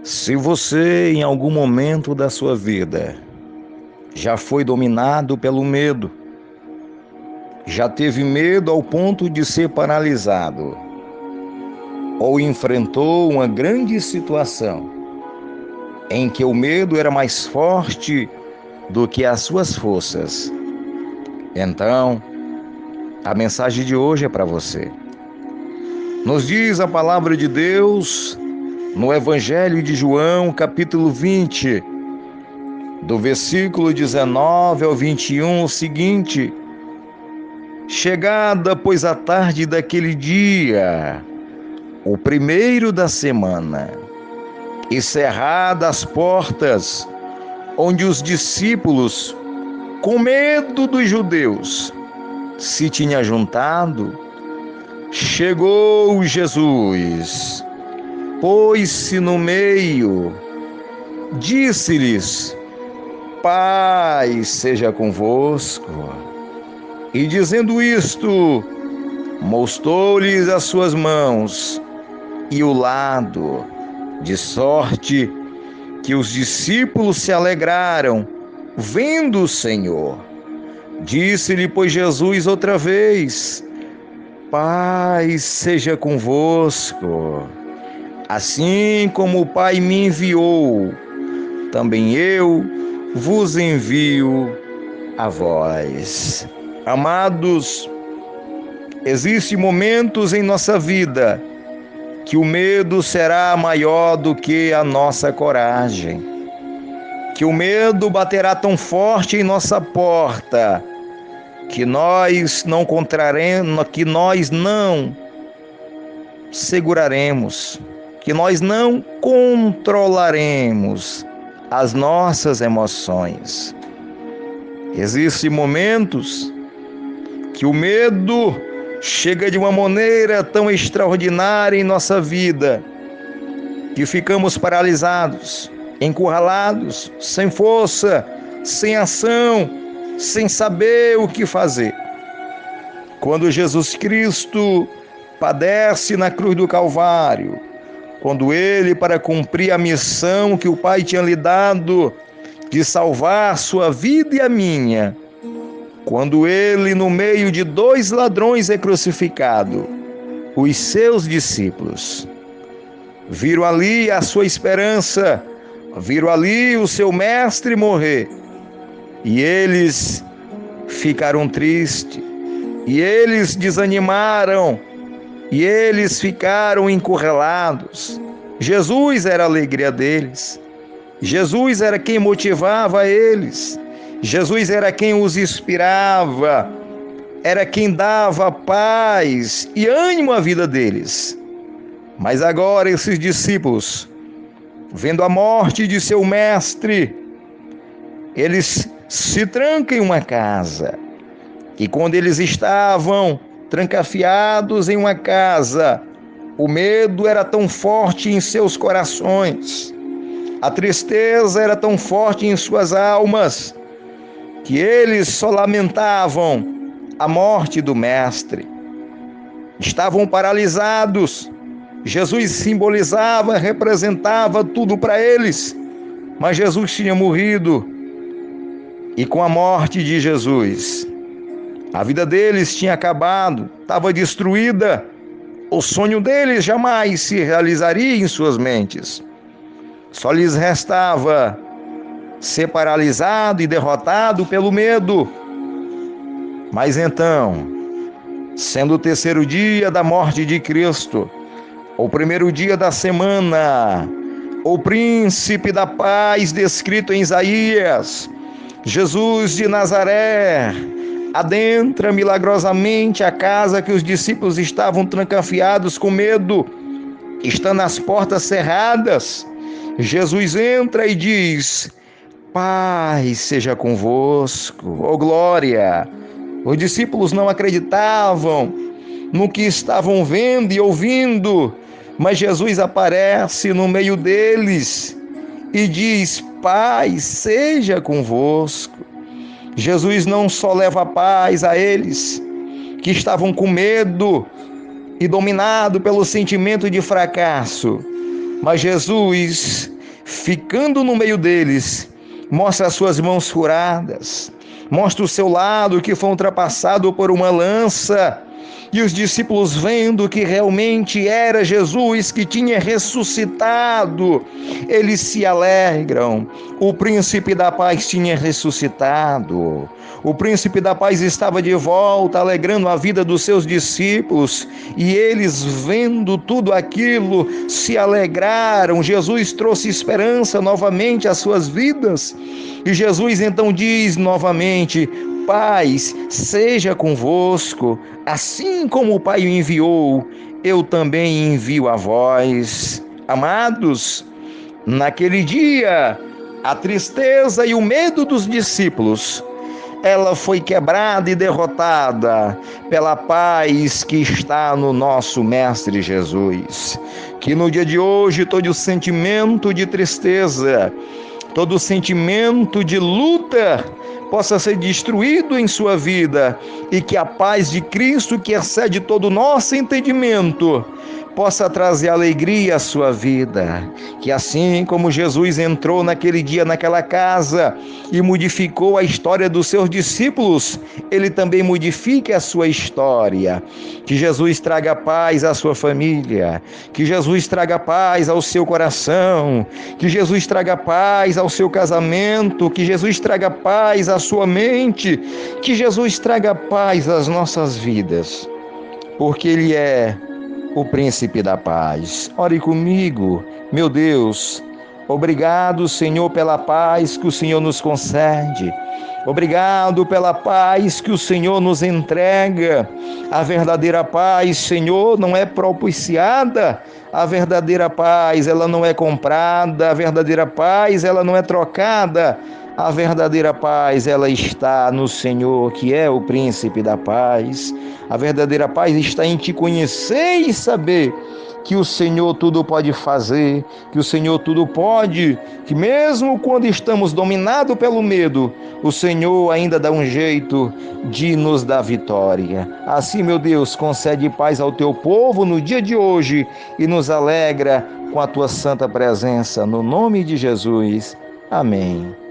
Se você, em algum momento da sua vida, já foi dominado pelo medo, já teve medo ao ponto de ser paralisado, ou enfrentou uma grande situação em que o medo era mais forte do que as suas forças, então, a mensagem de hoje é para você. Nos diz a palavra de Deus no Evangelho de João, capítulo 20, do versículo 19 ao 21, o seguinte: chegada, pois, a tarde daquele dia, o primeiro da semana, e cerradas as portas, onde os discípulos, com medo dos judeus, se tinham juntado, chegou Jesus, pôs-se no meio, disse-lhes: paz seja convosco. E dizendo isto, mostrou-lhes as suas mãos e o lado, de sorte que os discípulos se alegraram, vendo o Senhor. Disse-lhe, pois, Jesus outra vez: paz seja convosco. Assim como o Pai me enviou, também eu vos envio a vós. Amados, existem momentos em nossa vida que o medo será maior do que a nossa coragem, que o medo baterá tão forte em nossa porta que nós não seguraremos, que nós não controlaremos as nossas emoções. Existem momentos que o medo chega de uma maneira tão extraordinária em nossa vida que ficamos paralisados, encurralados, sem força, sem ação, sem saber o que fazer. Quando Jesus Cristo padece na cruz do Calvário, quando ele, para cumprir a missão que o Pai tinha lhe dado, de salvar sua vida e a minha, quando ele, no meio de 2 ladrões, é crucificado, os seus discípulos viram ali a sua esperança, viram ali o seu mestre morrer, e eles ficaram tristes, e eles desanimaram, e eles ficaram encurralados. Jesus era a alegria deles, Jesus era quem motivava eles, Jesus era quem os inspirava, era quem dava paz e ânimo à vida deles. Mas agora esses discípulos, vendo a morte de seu mestre, eles se trancam em uma casa. E quando eles estavam trancafiados em uma casa, o medo era tão forte em seus corações, a tristeza era tão forte em suas almas, que eles só lamentavam a morte do mestre. Estavam paralisados. Jesus simbolizava, representava tudo para eles, mas Jesus tinha morrido. E com a morte de Jesus, a vida deles tinha acabado, estava destruída. O sonho deles jamais se realizaria em suas mentes. Só lhes restava ser paralisado e derrotado pelo medo. Mas então, sendo o 3º dia da morte de Cristo, o 1º dia da semana, o príncipe da paz descrito em Isaías, Jesus de Nazaré, adentra milagrosamente a casa que os discípulos estavam trancafiados com medo, estando as portas cerradas. Jesus entra e diz: paz seja convosco. Oh, glória! Os discípulos não acreditavam no que estavam vendo e ouvindo, mas Jesus aparece no meio deles e diz: paz seja convosco. Jesus não só leva paz a eles, que estavam com medo e dominados pelo sentimento de fracasso, mas Jesus ficando no meio deles, mostra as suas mãos furadas, mostra o seu lado que foi ultrapassado por uma lança. E os discípulos, vendo que realmente era Jesus que tinha ressuscitado, eles se alegram. O príncipe da paz tinha ressuscitado. O príncipe da paz estava de volta, alegrando a vida dos seus discípulos. E eles, vendo tudo aquilo, se alegraram. Jesus trouxe esperança novamente às suas vidas. E Jesus então diz novamente: paz seja convosco, assim como o Pai o enviou, eu também envio a vós. Amados, naquele dia, a tristeza e o medo dos discípulos, ela foi quebrada e derrotada pela paz que está no nosso Mestre Jesus. Que no dia de hoje todo o sentimento de tristeza, todo o sentimento de luta possa ser destruído em sua vida e que a paz de Cristo, que excede todo o nosso entendimento, possa trazer alegria à sua vida. Que assim como Jesus entrou naquele dia naquela casa e modificou a história dos seus discípulos, ele também modifique a sua história. Que Jesus traga paz à sua família, que Jesus traga paz ao seu coração, que Jesus traga paz ao seu casamento, que Jesus traga paz à sua mente, que Jesus traga paz às nossas vidas, porque Ele é o príncipe da paz. Ore comigo. Meu Deus, obrigado, Senhor, pela paz que o Senhor nos concede. Obrigado pela paz que o Senhor nos entrega. A verdadeira paz, Senhor, não é propiciada. A verdadeira paz, ela não é comprada. A verdadeira paz, ela não é trocada. A verdadeira paz, ela está no Senhor, que é o príncipe da paz. A verdadeira paz está em te conhecer e saber que o Senhor tudo pode fazer, que o Senhor tudo pode, que mesmo quando estamos dominados pelo medo, o Senhor ainda dá um jeito de nos dar vitória. Assim, meu Deus, concede paz ao teu povo no dia de hoje e nos alegra com a tua santa presença. No nome de Jesus. Amém.